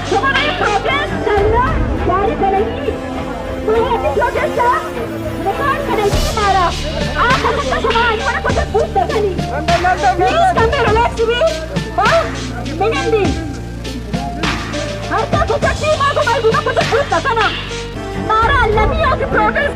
شما این پروژه سلا داری بلگی باید پروژه نکار کنگی مارا آخر شما ایمان کجا بود بزنی نیست کمبه رلکسی بی بگندی حتی کجا چی ما گمال بودم کجا بود بزنم مارا لمیه که پروژه